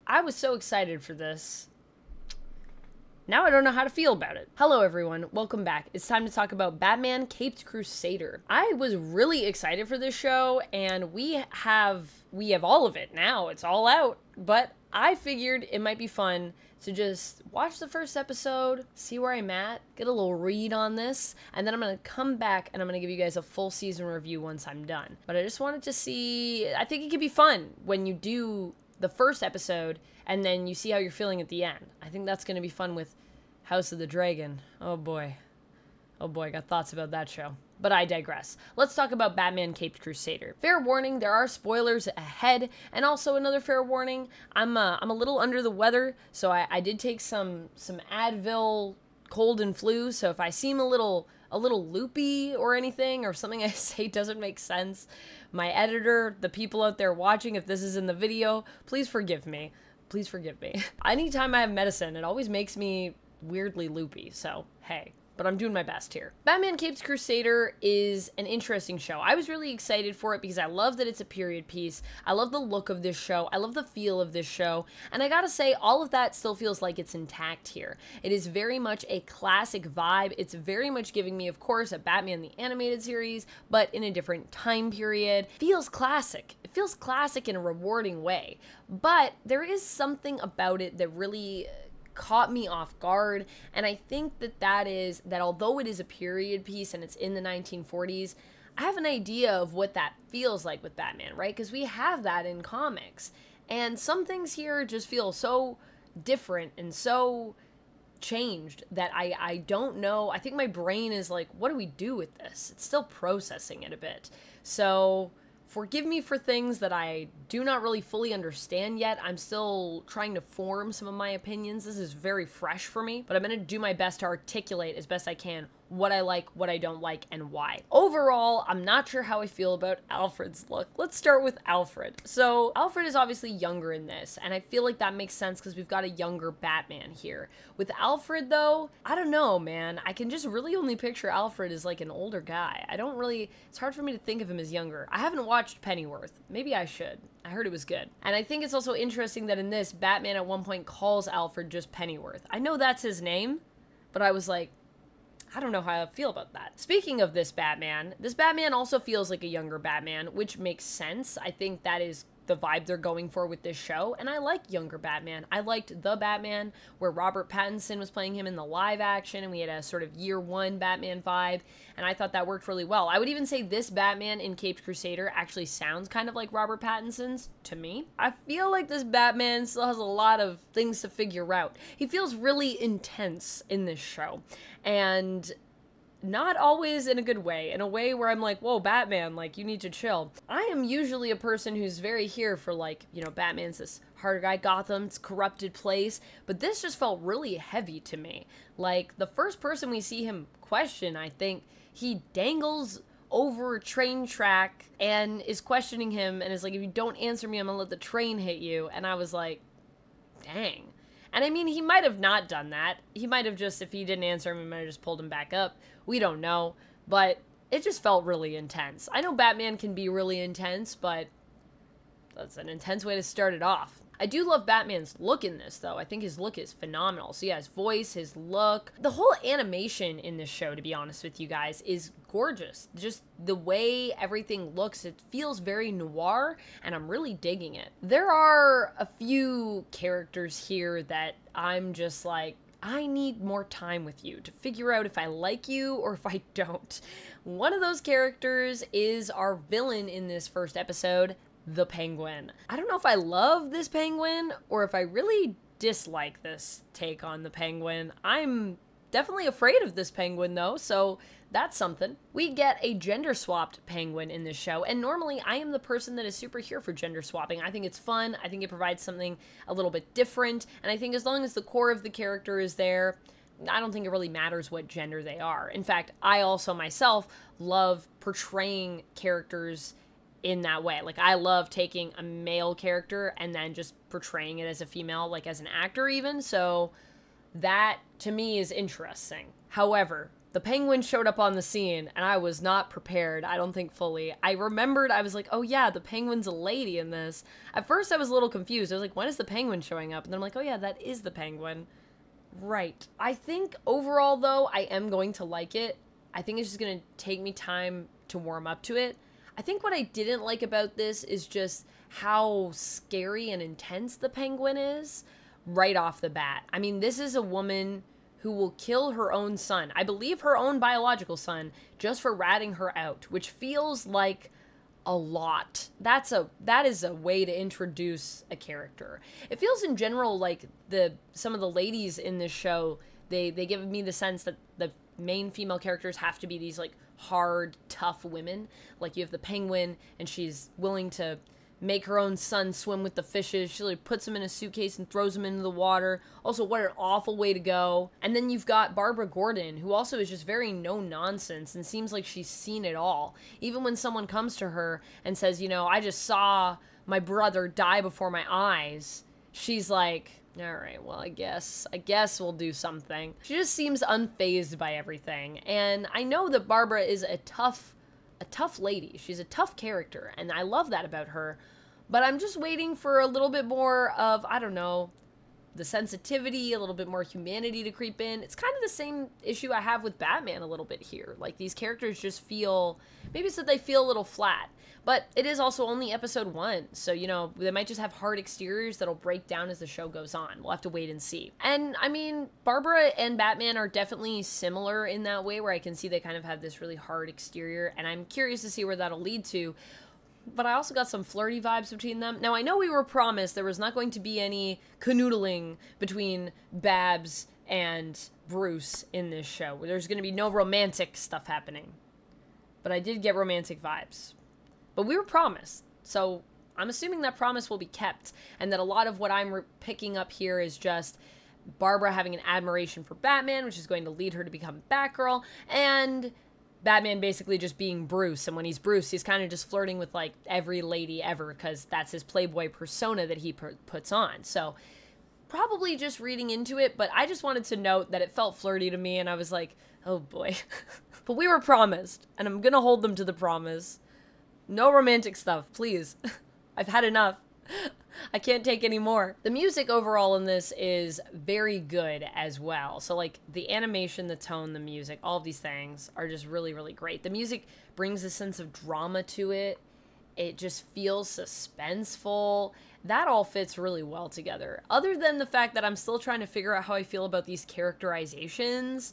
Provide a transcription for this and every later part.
I was so excited for this. Now I don't know how to feel about it. Hello everyone, welcome back. It's time to talk about Batman Caped Crusader. I was really excited for this show, and we have all of it now. It's all out. But I figured it might be fun to just watch the first episode, see where I'm at, get a little read on this, and then I'm gonna come back and I'm gonna give you guys a full season review once I'm done. But I just wanted to see, I think it could be fun when you do the first episode and then you see how you're feeling at the end. I think that's going to be fun with House of the Dragon. Oh boy, I got thoughts about that show. But I digress. Let's talk about Batman Caped Crusader. Fair warning, there are spoilers ahead, and also another fair warning, I'm a little under the weather, so I did take some Advil, cold and flu, so if I seem a little loopy or anything, or something I say doesn't make sense, my editor, the people out there watching, if this is in the video, please forgive me. Please forgive me. Anytime I have medicine, it always makes me weirdly loopy, so hey. But I'm doing my best here. Batman Caped Crusader is an interesting show. I was really excited for it because I love that it's a period piece. I love the look of this show. I love the feel of this show. And I gotta say, all of that still feels like it's intact here. It is very much a classic vibe. It's very much giving me, of course, a Batman the Animated Series, but in a different time period. Feels classic. It feels classic in a rewarding way. But there is something about it that really caught me off guard, and I think that is that although it is a period piece and it's in the 1940s, I have an idea of what that feels like with Batman, right? Because we have that in comics, and some things here just feel so different and so changed that I don't know. I think my brain is like, what do we do with this? It's still processing it a bit. So forgive me for things that I do not really fully understand yet. I'm still trying to form some of my opinions. This is very fresh for me, but I'm going to do my best to articulate as best I can what I like, what I don't like, and why. Overall, I'm not sure how I feel about Alfred's look. Let's start with Alfred. So Alfred is obviously younger in this, and I feel like that makes sense because we've got a younger Batman here. With Alfred, though, I don't know, man. I can just really only picture Alfred as like an older guy. It's hard for me to think of him as younger. I haven't watched Pennyworth. Maybe I should. I heard it was good. And I think it's also interesting that in this, Batman at one point calls Alfred just Pennyworth. I know that's his name, but I was like, I don't know how I feel about that. Speaking of this Batman also feels like a younger Batman, which makes sense. I think that is the vibe they're going for with this show, and I like younger Batman. I liked The Batman, where Robert Pattinson was playing him in the live action, and we had a sort of year one Batman vibe, and I thought that worked really well. I would even say this Batman in Caped Crusader actually sounds kind of like Robert Pattinson's, to me. I feel like this Batman still has a lot of things to figure out. He feels really intense in this show, and not always in a good way, in a way where I'm like, whoa, Batman, like, you need to chill. I am usually a person who's very here for, like, you know, Batman's this hard guy, Gotham's corrupted place, but this just felt really heavy to me. Like, the first person we see him question, I think, he dangles over a train track and is questioning him and is like, if you don't answer me, I'm gonna let the train hit you. And I was like, dang. And I mean, he might have not done that. He might have just, if he didn't answer him, he might have just pulled him back up. We don't know. But it just felt really intense. I know Batman can be really intense, but that's an intense way to start it off. I do love Batman's look in this, though. I think his look is phenomenal. So yeah, his voice, his look. The whole animation in this show, to be honest with you guys, is gorgeous. Just the way everything looks, it feels very noir, and I'm really digging it. There are a few characters here that I'm just like, I need more time with you to figure out if I like you or if I don't. One of those characters is our villain in this first episode, the Penguin. I don't know if I love this Penguin or if I really dislike this take on the Penguin. I'm definitely afraid of this Penguin though, so that's something. We get a gender-swapped Penguin in this show, and normally I am the person that is super here for gender swapping. I think it's fun, I think it provides something a little bit different, and I think as long as the core of the character is there, I don't think it really matters what gender they are. In fact, I also myself love portraying characters in that way. Like, I love taking a male character and then just portraying it as a female, like as an actor even, so that to me is interesting. However, the Penguin showed up on the scene, and I was not prepared, I don't think fully. I remembered, I was like, oh yeah, the Penguin's a lady in this. At first I was a little confused. I was like, when is the Penguin showing up? And then I'm like, oh yeah, that is the Penguin. Right. I think overall, though, I am going to like it. I think it's just going to take me time to warm up to it. I think what I didn't like about this is just how scary and intense the Penguin is right off the bat. I mean, this is a woman who will kill her own son, I believe her own biological son, just for ratting her out, which feels like a lot. That is a way to introduce a character. It feels in general like some of the ladies in this show, they give me the sense that the main female characters have to be these like hard, tough women. Like you have the Penguin, and she's willing to make her own son swim with the fishes. She like puts him in a suitcase and throws him into the water. Also, what an awful way to go. And then you've got Barbara Gordon, who also is just very no nonsense and seems like she's seen it all. Even when someone comes to her and says, you know, I just saw my brother die before my eyes, she's like, all right, well, I guess we'll do something. She just seems unfazed by everything. And I know that Barbara is a tough lady. She's a tough character, and I love that about her. But I'm just waiting for a little bit more of, I don't know, the sensitivity, a little bit more humanity to creep in. It's kind of the same issue I have with Batman a little bit here. Like, these characters just feel, maybe it's that they feel a little flat. But it is also only episode 1, so, you know, they might just have hard exteriors that'll break down as the show goes on. We'll have to wait and see. And, I mean, Barbara and Batman are definitely similar in that way, where I can see they kind of have this really hard exterior, and I'm curious to see where that'll lead to. But I also got some flirty vibes between them. Now, I know we were promised there was not going to be any canoodling between Babs and Bruce in this show. There's going to be no romantic stuff happening. But I did get romantic vibes. But we were promised, so I'm assuming that promise will be kept, and that a lot of what I'm picking up here is just Barbara having an admiration for Batman, which is going to lead her to become Batgirl, and Batman basically just being Bruce, and when he's Bruce, he's kind of just flirting with, like, every lady ever, because that's his playboy persona that he puts on. So probably just reading into it, but I just wanted to note that it felt flirty to me, and I was like, oh boy. But we were promised, and I'm gonna hold them to the promise. No romantic stuff, please. I've had enough. I can't take any more. The music overall in this is very good as well. So, like, the animation, the tone, the music, all of these things are just really, really great. The music brings a sense of drama to it. It just feels suspenseful. That all fits really well together. Other than the fact that I'm still trying to figure out how I feel about these characterizations,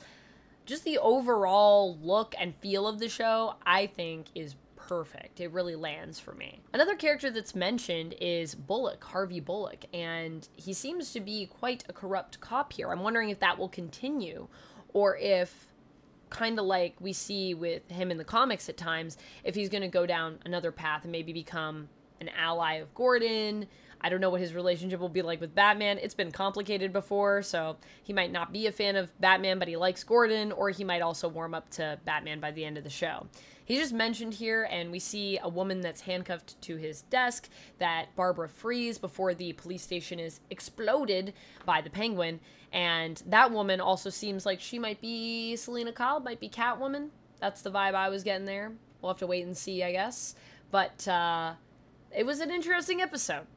just the overall look and feel of the show, I think, is perfect. It really lands for me. Another character that's mentioned is Bullock, Harvey Bullock, and he seems to be quite a corrupt cop here. I'm wondering if that will continue, or if, kind of like we see with him in the comics at times, if he's going to go down another path and maybe become an ally of Gordon. I don't know what his relationship will be like with Batman. It's been complicated before, so he might not be a fan of Batman, but he likes Gordon, or he might also warm up to Batman by the end of the show. He's just mentioned here, and we see a woman that's handcuffed to his desk that Barbara frees before the police station is exploded by the Penguin, and that woman also seems like she might be Selena Kyle, might be Catwoman. That's the vibe I was getting there. We'll have to wait and see, I guess. But it was an interesting episode.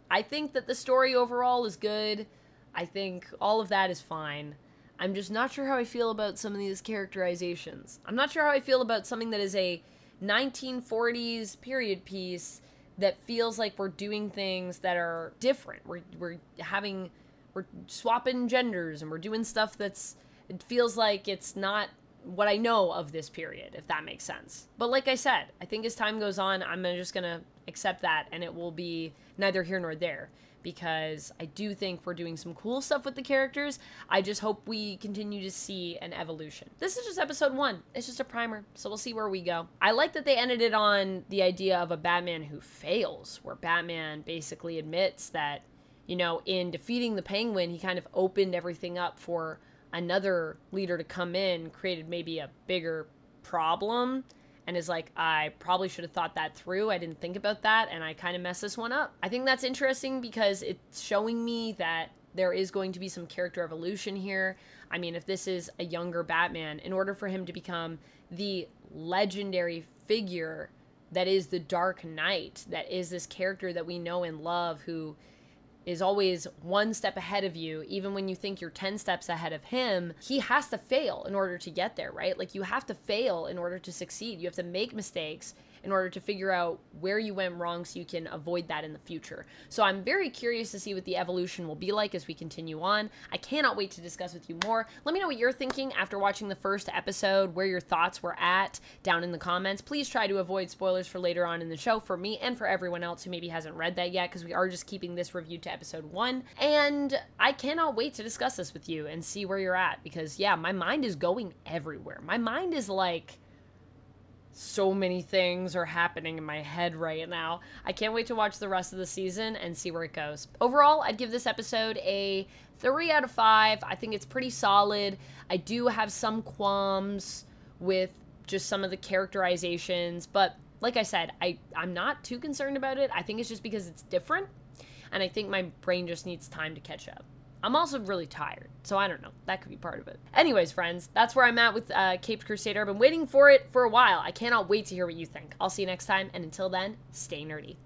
I think that the story overall is good. I think all of that is fine. I'm just not sure how I feel about some of these characterizations. I'm not sure how I feel about something that is a 1940s period piece that feels like we're doing things that are different. We're swapping genders, and we're doing stuff it feels like it's not what I know of this period, if that makes sense. But like I said, I think as time goes on, I'm just gonna accept that, and it will be neither here nor there, because I do think we're doing some cool stuff with the characters. I just hope we continue to see an evolution. This is just episode 1. It's just a primer, so we'll see where we go. I like that they ended it on the idea of a Batman who fails, where Batman basically admits that, you know, in defeating the Penguin, he kind of opened everything up for another leader to come in, created maybe a bigger problem, and is like, I probably should have thought that through. I didn't think about that, and I kind of messed this one up. I think that's interesting because it's showing me that there is going to be some character evolution here. I mean, if this is a younger Batman, in order for him to become the legendary figure that is the Dark Knight, that is this character that we know and love, who is always one step ahead of you, even when you think you're 10 steps ahead of him, he has to fail in order to get there, right? Like, you have to fail in order to succeed. You have to make mistakes in order to figure out where you went wrong so you can avoid that in the future. So I'm very curious to see what the evolution will be like as we continue on. I cannot wait to discuss with you more. Let me know what you're thinking after watching the first episode, where your thoughts were at down in the comments. Please try to avoid spoilers for later on in the show for me and for everyone else who maybe hasn't read that yet, because we are just keeping this review to episode 1. And I cannot wait to discuss this with you and see where you're at, because yeah, my mind is going everywhere. My mind is like, so many things are happening in my head right now. I can't wait to watch the rest of the season and see where it goes. Overall, I'd give this episode a 3 out of 5. I think it's pretty solid. I do have some qualms with just some of the characterizations, but like I said, I'm not too concerned about it. I think it's just because it's different, and I think my brain just needs time to catch up. I'm also really tired, so I don't know. That could be part of it. Anyways, friends, that's where I'm at with Caped Crusader. I've been waiting for it for a while. I cannot wait to hear what you think. I'll see you next time, and until then, stay nerdy.